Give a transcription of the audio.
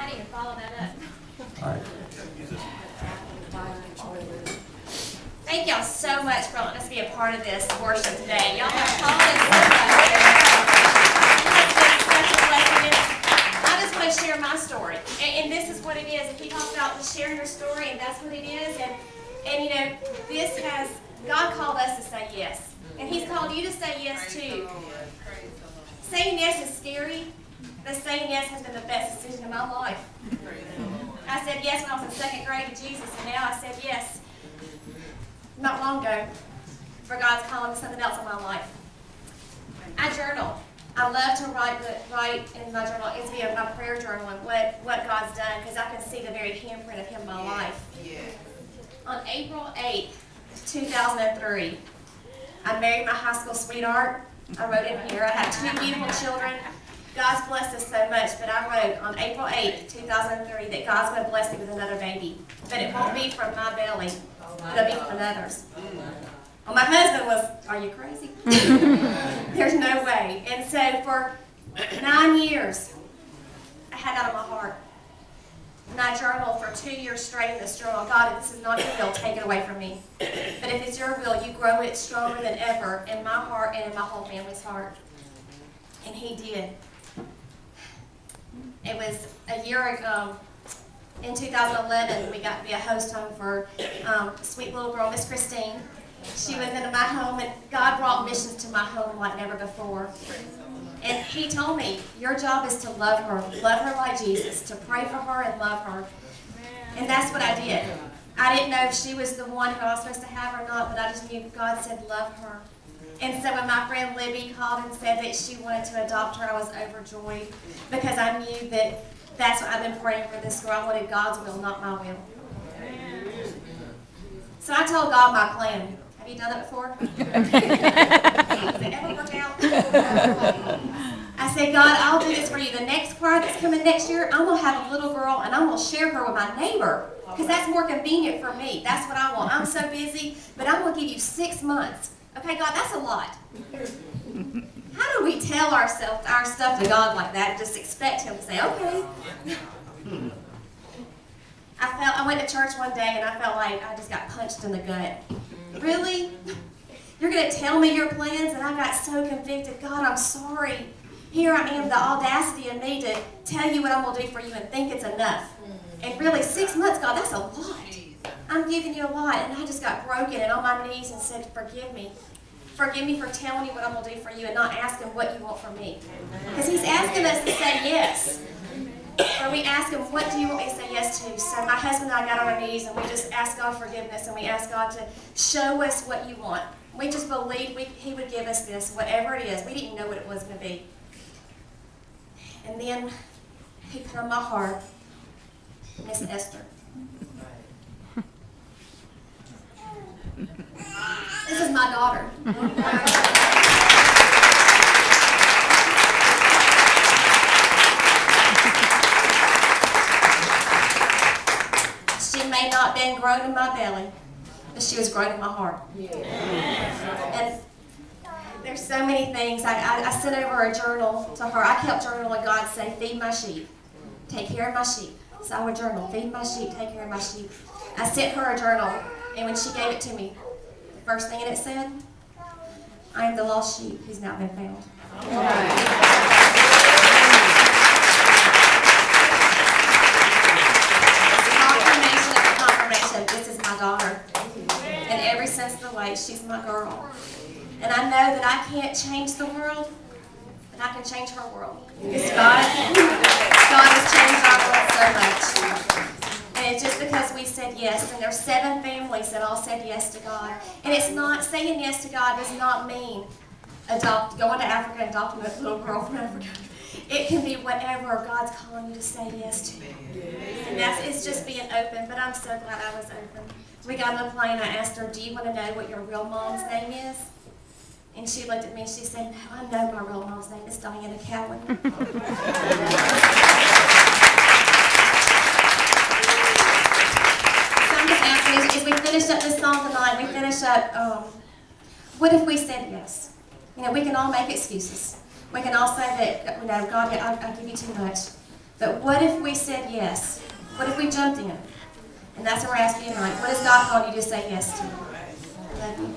I didn't even follow that up. All right. Thank y'all so much for letting us be a part of this worship today. Y'all have called us so much. It's been such a blessing. I just want to share my story. And this is what it is. If we talk about share your story, and that's what it is. And you know, this has, God called us to say yes. And He's called you to say yes too. Saying yes is scary, but saying yes has been the best decision of my life. I said yes when I was in second grade to Jesus, and now I said yes not long ago for God's calling to something else in my life. I journal. I love to write in my journal. It's via my prayer journal and what God's done, because I can see the very handprint of Him in my life. On April 8th, 2003, I married my high school sweetheart. I wrote in here. I have two beautiful children. God's blessed us so much, but I wrote on April 8th, 2003, that God's going to bless me with another baby. But it won't be from my belly. It'll be from others. Well, my husband was, are you crazy? There's no way. And so for 9 years, I had that on my heart. And I journaled for 2 years straight in this journal. God, if this is not your will, take it away from me. But if it's your will, you grow it stronger than ever in my heart and in my whole family's heart. And He did. It was a year ago, in 2011, we got to be a host home for sweet little girl, Miss Christine. She was into my home, and God brought missions to my home like never before. And He told me, your job is to love her like Jesus, to pray for her and love her. And that's what I did. I didn't know if she was the one who I was supposed to have or not, but I just knew God said love her. And so when my friend Libby called and said that she wanted to adopt her, I was overjoyed, because I knew that that's what I've been praying for this girl. I wanted God's will, not my will. So I told God my plan. Have you done that before? Does it ever work out? I said, God, I'll do this for you. The next choir that's coming next year, I'm going to have a little girl, and I'm going to share her with my neighbor, because that's more convenient for me. That's what I want. I'm so busy, but I'm going to give you 6 months. Okay, God, that's a lot. How do we tell ourselves our stuff to God like that and just expect Him to say, okay? I went to church one day, and I felt like I just got punched in the gut. Really? You're going to tell me your plans? And I got so convicted. God, I'm sorry. Here I am, the audacity in me to tell you what I'm going to do for you and think it's enough. And really, 6 months, God, that's a lot. I'm giving you a lot. And I just got broken and on my knees and said, forgive me. Forgive me for telling you what I'm going to do for you and not asking what you want from me. Because He's asking us to say yes. Or we ask Him, what do you want me to say yes to? So my husband and I got on our knees, and we just asked God forgiveness, and we asked God to show us what you want. We just believed He would give us this, whatever it is. We didn't know what it was going to be. And then He put on my heart Miss Esther. This is my daughter. She may not have been grown in my belly, but she was grown in my heart. And there's so many things. I sent over a journal to her. I kept journaling God say, feed my sheep. Take care of my sheep. So I would journal, feed my sheep, take care of my sheep. I sent her a journal, and when she gave it to me, the first thing in it said, I am the lost sheep who's not been found. Confirmation, this is my daughter. And every sense of the way, she's my girl. And I know that I can't change the world, but I can change her world. Because God has changed our world so much. And it's just because we said yes. And there's 7 families that all said yes to God. And it's not, saying yes to God does not mean going to Africa and adopting a little girl from Africa. It can be whatever God's calling you to say yes to. And it's just being open. But I'm so glad I was open. We got on the plane. I asked her, do you want to know what your real mom's name is? And she looked at me and she said, no, I know my real mom's name is Diana Cowan. So I'm just asking, as we finish up this song tonight, we finish up, what if we said yes? You know, we can all make excuses. We can all say that, you know, God, I give you too much. But what if we said yes? What if we jumped in? And that's what we're asking tonight. What is God calling you to say yes to? I love you.